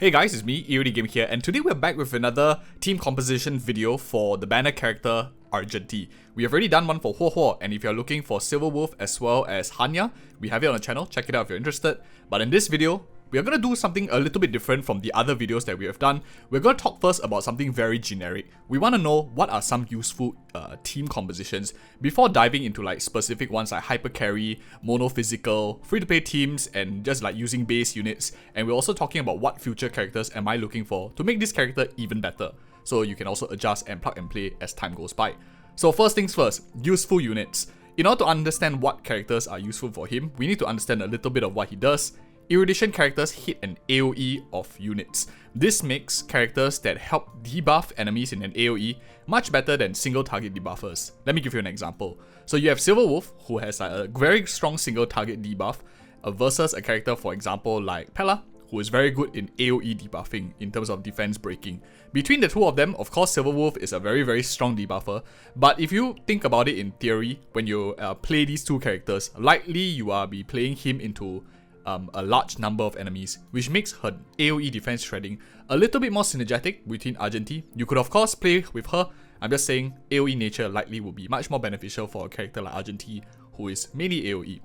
Hey guys, it's me, EODGamer here, and today we're back with another team composition video for the banner character Argenti. We have already done one for Huo, and if you're looking for Silver Wolf as well as Hanya, we have it on the channel, check it out if you're interested. But in this video, we are going to do something a little bit different from the other videos that we have done. We're going to talk first about something very generic. We want to know what are some useful team compositions before diving into like specific ones like Hypercarry, Mono Physical, free-to-play teams, and just like using base units. And we're also talking about what future characters am I looking for to make this character even better. So you can also adjust and plug and play as time goes by. So first things first, useful units. In order to understand what characters are useful for him, we need to understand a little bit of what he does. Erudition characters hit an AoE of units. This makes characters that help debuff enemies in an AoE much better than single target debuffers. Let me give you an example. So you have Silver Wolf, who has a very strong single target debuff, versus a character, for example, like Pella, who is very good in AoE debuffing in terms of defense breaking. Between the two of them, of course, Silver Wolf is a very strong debuffer, but if you think about it in theory, when you play these two characters, likely you will be playing him into a large number of enemies, which makes her AoE defense shredding a little bit more synergetic between Argenti. You could of course play with her. I'm just saying AoE nature likely will be much more beneficial for a character like Argenti, who is mainly AoE.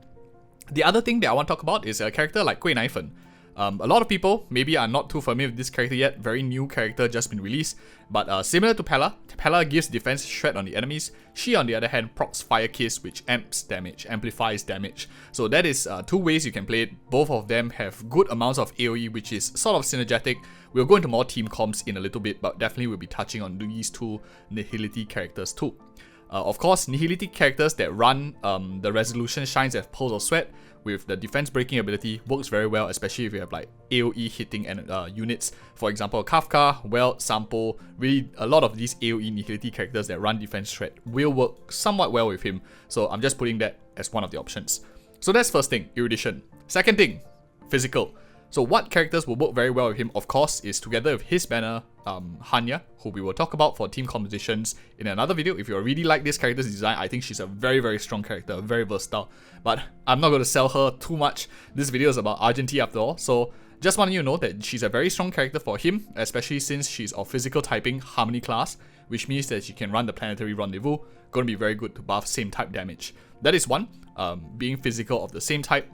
The other thing that I want to talk about is a character like Huynh. A lot of people maybe are not too familiar with this character yet, very new character, just been released, but similar to Pella gives defense shred on the enemies. She on the other hand procs Fire Kiss, which amplifies damage. So that is two ways you can play it. Both of them have good amounts of AoE, which is sort of synergetic. We'll go into more team comps in a little bit, but definitely we'll be touching on these two Nihility characters too. Of course, Nihility characters that run the Resolution Shines as Pearls of Sweat with the defense breaking ability works very well, especially if you have like AoE hitting units. For example, Kafka, Weld, Sampo, really a lot of these AoE Nihility characters that run defense shred will work somewhat well with him. So I'm just putting that as one of the options. So that's first thing, Erudition. Second thing, Physical. So what characters will work very well with him, of course, is together with his banner, Hanya, who we will talk about for team compositions in another video. If you really like this character's design, I think she's a very strong character, very versatile. But I'm not going to sell her too much. This video is about Argenti after all, so just wanting you to know that she's a very strong character for him, especially since she's of physical typing Harmony class, which means that she can run the Planetary Rendezvous, going to be very good to buff same type damage. That is one, being physical of the same type.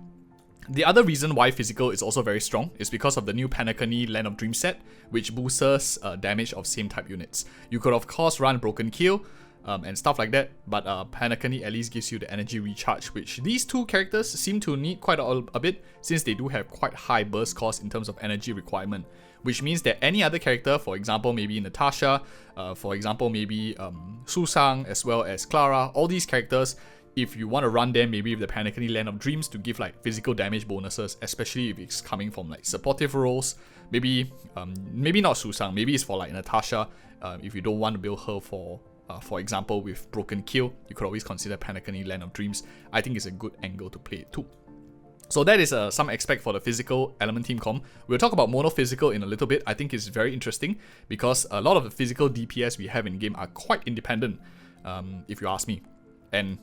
The other reason why Physical is also very strong is because of the new Panacony Land of Dreams set, which boosts damage of same type units. You could of course run Broken Kill and stuff like that, but Panacony at least gives you the energy recharge, which these two characters seem to need quite a bit, since they do have quite high burst cost in terms of energy requirement. Which means that any other character, for example maybe Natasha, for example maybe Susang as well as Clara, all these characters, if you want to run them maybe with the Panacony Land of Dreams to give like physical damage bonuses, especially if it's coming from like supportive roles, maybe not Susang, maybe it's for like Natasha. If you don't want to build her for example with Broken Kill, you could always consider Panacony Land of Dreams. I think it's a good angle to play it too. So that is some aspect for the physical element team comp. We'll talk about mono physical in a little bit. I think it's very interesting because a lot of the physical DPS we have in game are quite independent, if you ask me. And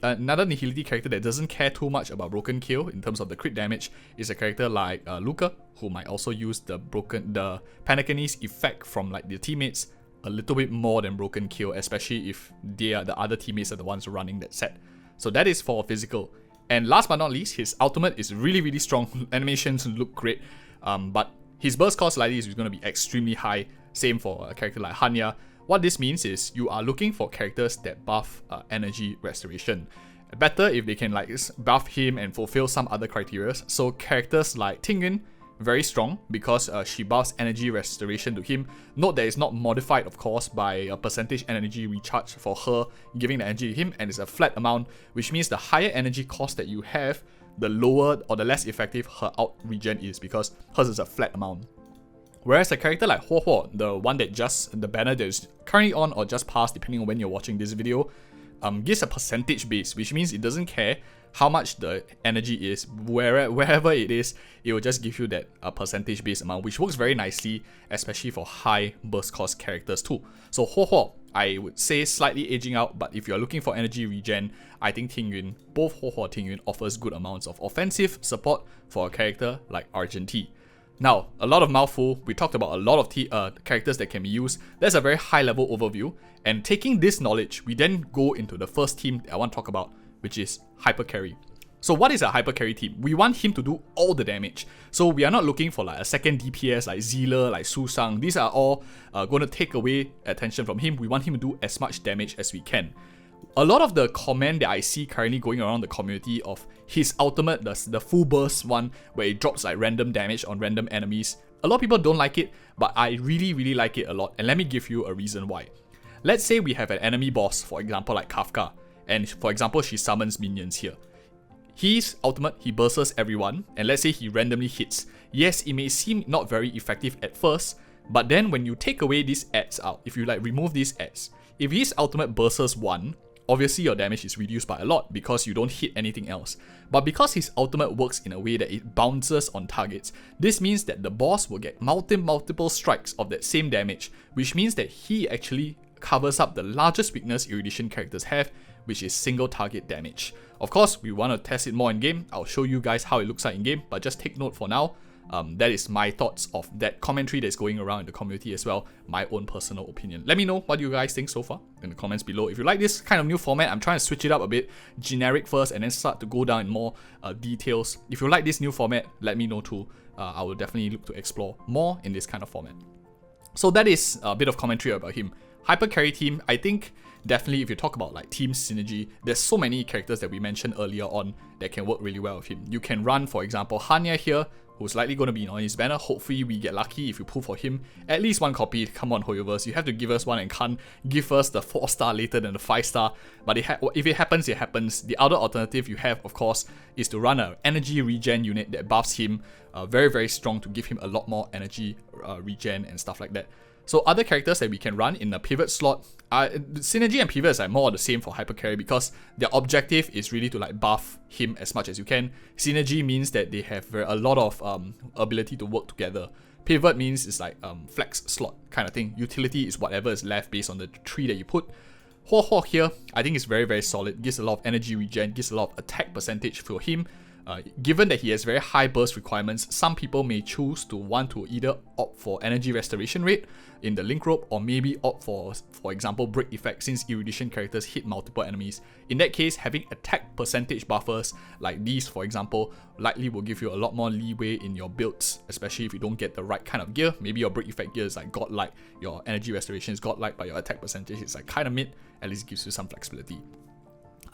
another Nihility character that doesn't care too much about Broken Kill in terms of the crit damage is a character like Luca, who might also use the Panacony's effect from like the teammates a little bit more than Broken Kill, especially if the other teammates are the ones running that set. So that is for Physical. And last but not least, his ultimate is really strong. Animations look great, but his burst cost likely is going to be extremely high. Same for a character like Hanya. What this means is you are looking for characters that buff energy restoration. Better if they can like buff him and fulfill some other criteria. So characters like Tingyun, very strong because she buffs energy restoration to him. Note that it's not modified of course by a percentage energy recharge for her giving the energy to him, and it's a flat amount, which means the higher energy cost that you have, the lower or the less effective her out regen is, because hers is a flat amount. Whereas a character like Huo, the one that the banner that is currently on or just passed depending on when you're watching this video, gives a percentage base, which means it doesn't care how much the energy is, wherever it is, it will just give you that percentage base amount, which works very nicely, especially for high burst cost characters too. So Huo, I would say slightly aging out, but if you're looking for energy regen, I think Tingyun, both Huo and Tingyun offers good amounts of offensive support for a character like Argenti. Now, a lot of mouthful, we talked about a lot of characters that can be used. That's a very high level overview, and taking this knowledge, we then go into the first team that I want to talk about, which is Hypercarry. So what is a Hypercarry team? We want him to do all the damage. So we are not looking for like a second DPS like Zealer, like Susang. These are all going to take away attention from him. We want him to do as much damage as we can. A lot of the comment that I see currently going around the community of his ultimate, the full burst one, where it drops like random damage on random enemies, a lot of people don't like it, but I really like it a lot, and let me give you a reason why. Let's say we have an enemy boss, for example like Kafka, and for example she summons minions here. His ultimate, he bursts everyone, and let's say he randomly hits. Yes, it may seem not very effective at first, but then when you take away these adds out, if you like remove these adds, if his ultimate bursts one, obviously your damage is reduced by a lot because you don't hit anything else. But because his ultimate works in a way that it bounces on targets, this means that the boss will get multiple strikes of that same damage, which means that he actually covers up the largest weakness Erudition characters have, which is single target damage. Of course, we want to test it more in game. I'll show you guys how it looks like in game, but just take note for now. That is my thoughts of that commentary that's going around in the community as well, my own personal opinion. Let me know what you guys think so far in the comments below. If you like this kind of new format, I'm trying to switch it up a bit, generic first and then start to go down in more details. If you like this new format, let me know too. I will definitely look to explore more in this kind of format. So that is a bit of commentary about him. Hypercarry team, I think definitely if you talk about like team synergy, there's so many characters that we mentioned earlier on that can work really well with him. You can run, for example, Hanya here, who's likely going to be on his banner. Hopefully we get lucky if you pull for him. At least one copy. Come on, Hoyoverse. You have to give us one and can't give us the 4-star later than the 5-star. But if it happens, it happens. The other alternative you have, of course, is to run an energy regen unit that buffs him very strong to give him a lot more energy regen and stuff like that. So other characters that we can run in the pivot slot, Synergy and Pivot is like more of the same for Hypercarry because their objective is really to like buff him as much as you can. Synergy means that they have a lot of ability to work together. Pivot means it's like flex slot kind of thing. Utility is whatever is left based on the tree that you put. Huo here, I think is very solid. Gives a lot of energy regen, gives a lot of attack percentage for him. Given that he has very high burst requirements, some people may choose to want to either opt for energy restoration rate in the link rope or maybe opt for example, break effect since Erudition characters hit multiple enemies. In that case, having attack percentage buffers like these, for example, likely will give you a lot more leeway in your builds, especially if you don't get the right kind of gear. Maybe your break effect gear is like godlike, your energy restoration is godlike, but your attack percentage is like kind of mid, at least gives you some flexibility.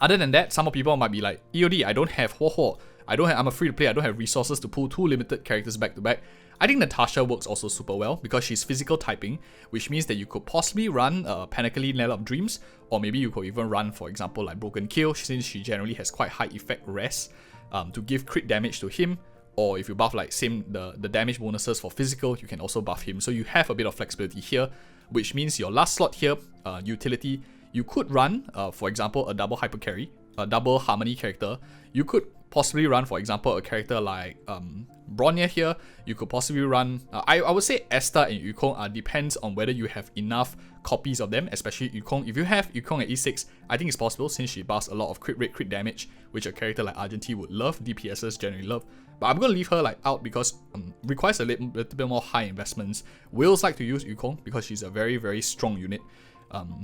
Other than that, some people might be like, EOD, I don't have Huo. I'm a free to play, I don't have resources to pull 2 limited characters back to back. I think Natasha works also super well because she's physical typing, which means that you could possibly run Panically Knell of Dreams, or maybe you could even run, for example, like Broken Kill, since she generally has quite high effect rest to give crit damage to him. Or if you buff like the damage bonuses for physical, you can also buff him. So you have a bit of flexibility here, which means your last slot here, utility, you could run, for example, a double Hypercarry, a double Harmony character. You could possibly run, for example, a character like Bronya here. You could possibly run, I would say Esther and Yukong depends on whether you have enough copies of them, especially Yukong. If you have Yukong at E6, I think it's possible since she buffs a lot of crit rate, crit damage, which a character like Argenti would love, DPSs generally love. But I'm going to leave her like out because requires a little bit more high investments. Whales like to use Yukong because she's a very strong unit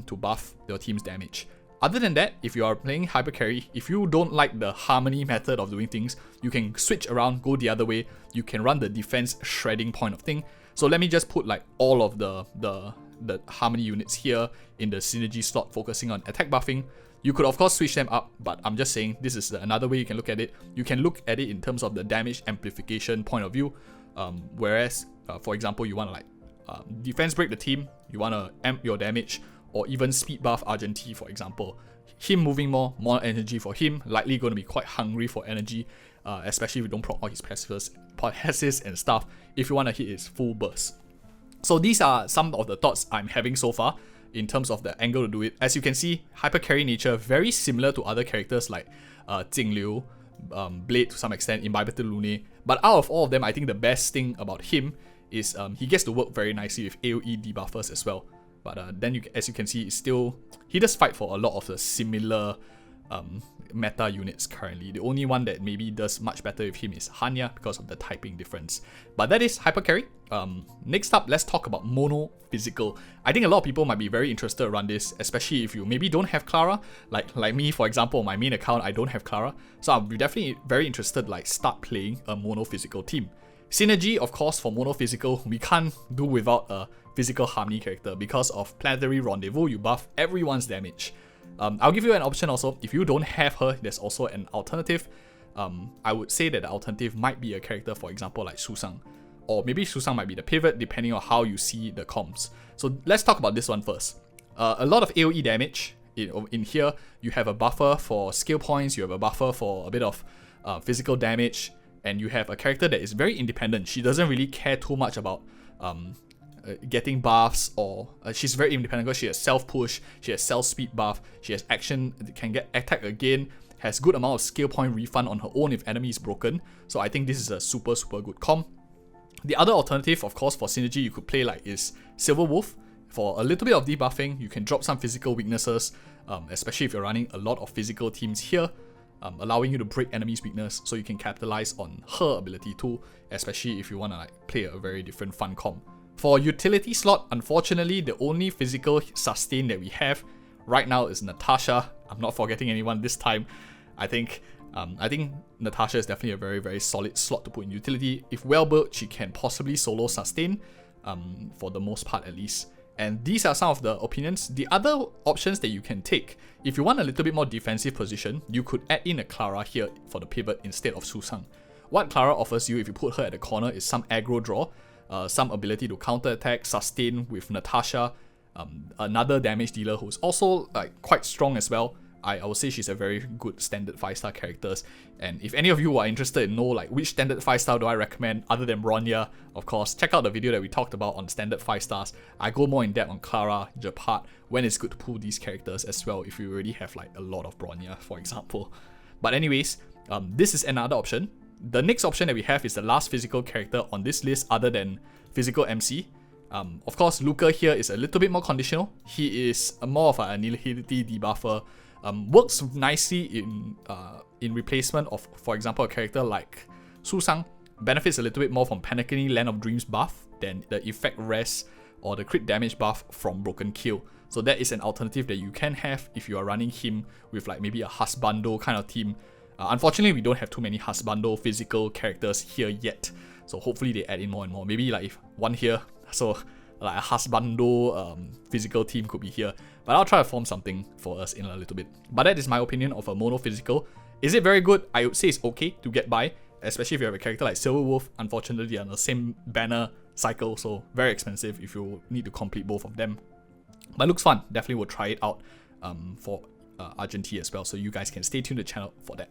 to buff your team's damage. Other than that, if you are playing Hypercarry, if you don't like the Harmony method of doing things, you can switch around, go the other way. You can run the defense shredding point of thing. So let me just put like all of the Harmony units here in the Synergy slot, focusing on attack buffing. You could of course switch them up, but I'm just saying this is another way you can look at it. You can look at it in terms of the damage amplification point of view. Whereas, for example, you want to like defense break the team, you want to amp your damage, or even speed buff Argenti, for example. Him moving more energy for him, likely going to be quite hungry for energy, especially if you don't proc all his passives and stuff, if you want to hit his full burst. So these are some of the thoughts I'm having so far in terms of the angle to do it. As you can see, Hypercarry nature very similar to other characters like Jingliu, Blade to some extent, Imbibitor Lune. But out of all of them, I think the best thing about him is he gets to work very nicely with AoE debuffers as well. But then, as you can see, he does fight for a lot of the similar meta units currently. The only one that maybe does much better with him is Hanya because of the typing difference. But that is Hypercarry. Next up, let's talk about mono physical. I think a lot of people might be very interested around this, especially if you maybe don't have Clara. Like me, for example, on my main account, I don't have Clara. So I'll be definitely very interested, like, start playing a mono physical team. Synergy, of course, for mono physical, we can't do without a physical harmony character. Because of Planetary Rendezvous, you buff everyone's damage. I'll give you an option also. If you don't have her, there's also an alternative. I would say that the alternative might be a character, for example, like Susang. Or maybe Susang might be the pivot, depending on how you see the comps. So let's talk about this one first. A lot of AoE damage. In here, you have a buffer for skill points, you have a buffer for a bit of physical damage, and you have a character that is very independent. She doesn't really care too much about getting buffs, or she's very independent because she has self-push, she has self-speed buff, she has action, can get attack again, has good amount of skill point refund on her own if enemy is broken. So I think this is a super good comp. The other alternative, of course, for synergy you could play like is Silver Wolf. For a little bit of debuffing, you can drop some physical weaknesses, especially if you're running a lot of physical teams here, allowing you to break enemies' weakness so you can capitalize on her ability too, especially if you want to like play a very different fun comp. For utility slot, unfortunately, the only physical sustain that we have right now is Natasha. I'm not forgetting anyone this time. I think Natasha is definitely a very solid slot to put in utility. If well built, she can possibly solo sustain, for the most part at least. And these are some of the opinions. The other options that you can take, if you want a little bit more defensive position, you could add in a Clara here for the pivot instead of Susang. What Clara offers you if you put her at the corner is some aggro draw, some ability to counter attack, sustain with Natasha, another damage dealer who's also like quite strong as well. I would say she's a very good standard 5-star characters. And if any of you are interested in know like which standard 5-star do I recommend other than Bronya, of course, check out the video that we talked about on standard 5-stars. I go more in depth on Clara, Japart, when it's good to pull these characters as well if you already have like a lot of Bronya, for example. But anyways, this is another option. The next option that we have is the last physical character on this list other than physical MC. Of course, Luca here is a little bit more conditional. He is more of an annihility debuffer. Works nicely in replacement of, for example, a character like Susang. Benefits a little bit more from Panicking Land of Dreams buff than the effect rest or the crit damage buff from Broken Kill. So that is an alternative that you can have if you are running him with like maybe a Husbando kind of team. Unfortunately, we don't have too many Husbando physical characters here yet. So hopefully they add in more and more. Maybe like if one here, so like a Husbando physical team could be here. But I'll try to form something for us in a little bit. But that is my opinion of a mono physical. Is it very good? I would say it's okay to get by, especially if you have a character like Silver Wolf. Unfortunately, on the same banner cycle, so very expensive if you need to complete both of them. But it looks fun. Definitely will try it out for Argenti as well, so you guys can stay tuned to the channel for that.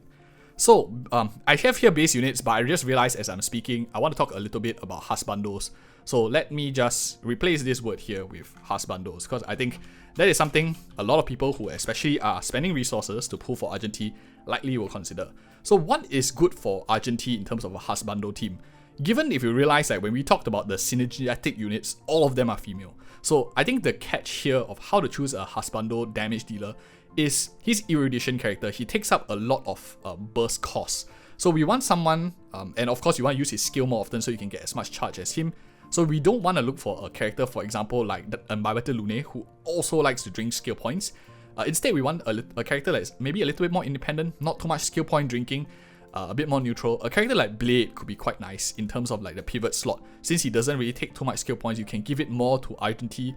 So, I have here base units, but I just realized as I'm speaking, I want to talk a little bit about Husbandos. So let me just replace this word here with Husbandos, because I think that is something a lot of people who especially are spending resources to pull for Argenti likely will consider. So what is good for Argenti in terms of a Husbando team? Given if you realize that when we talked about the synergetic units, all of them are female. So I think the catch here of how to choose a Husbando damage dealer is his erudition character. He takes up a lot of burst costs. So we want someone, and of course you want to use his skill more often so you can get as much charge as him. So we don't want to look for a character, for example, like the Mbabete Lune, who also likes to drink skill points. Instead, we want a character that's maybe a little bit more independent, not too much skill point drinking, a bit more neutral. A character like Blade could be quite nice in terms of like the pivot slot. Since he doesn't really take too much skill points, you can give it more to Argenti.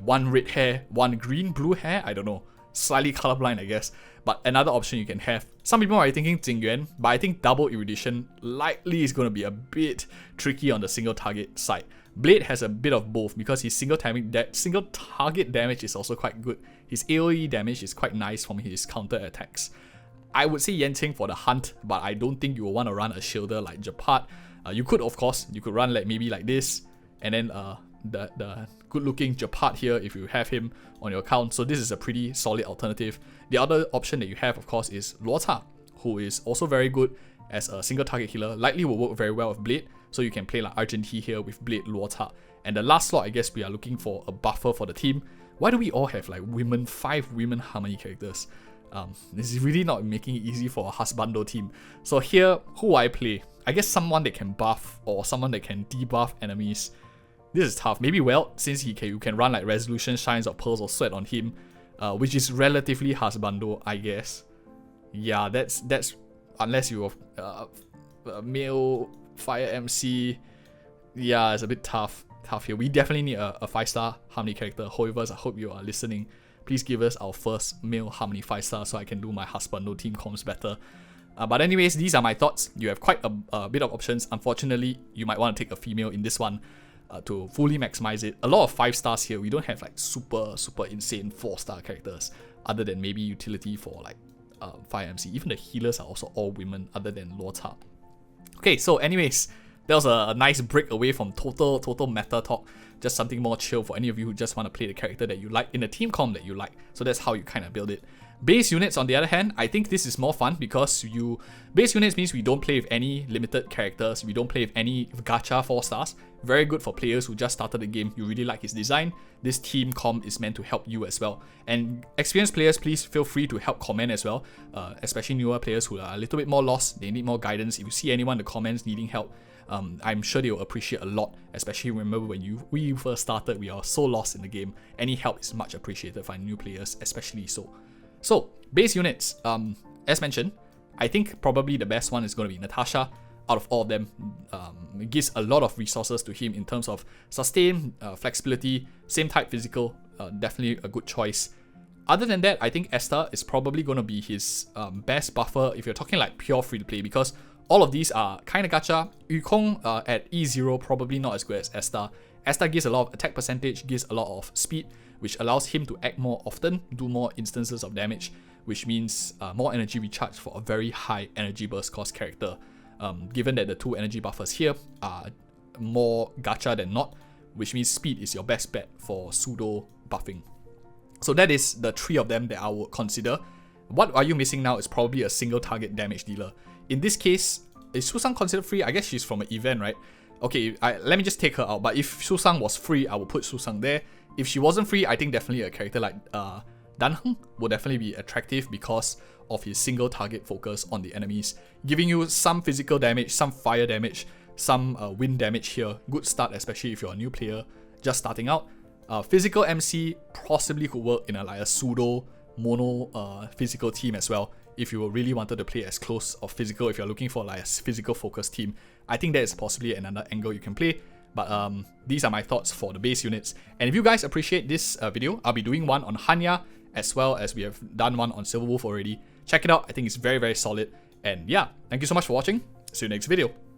One red hair, one blue hair, I don't know. Slightly colorblind, I guess. But another option you can have. Some people are thinking Jingyuan, but I think double erudition likely is going to be a bit tricky on the single target side. Blade has a bit of both because his single target damage is also quite good. His AoE damage is quite nice from his counter attacks. I would say Yanqing for the hunt, but I don't think you will want to run a shielder like Japart. You could, of course, you could run like maybe like this, and then the good looking Japart here if you have him on your account. So this is a pretty solid alternative. The other option that you have, of course, is Luota, who is also very good as a single target healer. Likely will work very well with Blade, so you can play like Argenti here with Blade, Luota. And the last slot, I guess we are looking for a buffer for the team. Why do we all have like 5 women harmony characters? This is really not making it easy for a husbando team. So here, who I play? I guess someone that can buff or someone that can debuff enemies. This is tough. Maybe Welt, since you can run like Resolution, Shines, or Pearls of Sweat on him, which is relatively husbando, I guess. Yeah, that's unless you have a male fire MC. Yeah, it's a bit tough here. We definitely need a 5-star Harmony character. However, I hope you are listening. Please give us our first male Harmony 5-star so I can do my husbando team comms better. But anyways, these are my thoughts. You have quite a bit of options. Unfortunately, you might want to take a female in this one to fully maximize it. A lot of 5-stars here. We don't have like super insane 4-star characters other than maybe utility for like Fire MC. Even the healers are also all women other than Lota. Okay, so anyways, that was a nice break away from total meta talk. Just something more chill for any of you who just want to play the character that you like in a team comp that you like. So that's how you kind of build it. Base units, on the other hand, I think this is more fun because base units means we don't play with any limited characters. We don't play with any gacha 4-stars. Very good for players who just started the game. You really like his design. This team comp is meant to help you as well. And experienced players, please feel free to help comment as well. Especially newer players who are a little bit more lost. They need more guidance. If you see anyone in the comments needing help, I'm sure they will appreciate a lot. Especially remember when we first started, we are so lost in the game. Any help is much appreciated for new players, especially so. So, base units, as mentioned, I think probably the best one is going to be Natasha. Out of all of them, it gives a lot of resources to him in terms of sustain, flexibility, same type physical, definitely a good choice. Other than that, I think Esther is probably going to be his best buffer if you're talking like pure free to play, because all of these are kind of gacha. Yukong at E0 probably not as good as Esther. Esther gives a lot of attack percentage, gives a lot of speed, which allows him to act more often, do more instances of damage, which means more energy recharge for a very high energy burst cost character. Given that the 2 energy buffers here are more gacha than not, which means speed is your best bet for pseudo buffing. So that is the 3 of them that I would consider. What are you missing now is probably a single target damage dealer. In this case, is Susang considered free? I guess she's from an event, right? Okay, let me just take her out. But if Susang was free, I would put Susang there. If she wasn't free, I think definitely a character like Danheng would definitely be attractive because of his single target focus on the enemies, giving you some physical damage, some fire damage, some wind damage here. Good start, especially if you're a new player just starting out. Physical MC possibly could work in a pseudo mono physical team as well. If you really wanted to play as close of physical, if you're looking for like a physical focused team, I think that is possibly another angle you can play. But these are my thoughts for the base units. And if you guys appreciate this video, I'll be doing one on Hanya as well as we have done one on Silverwolf already. Check it out. I think it's very solid. And yeah, thank you so much for watching. See you next video.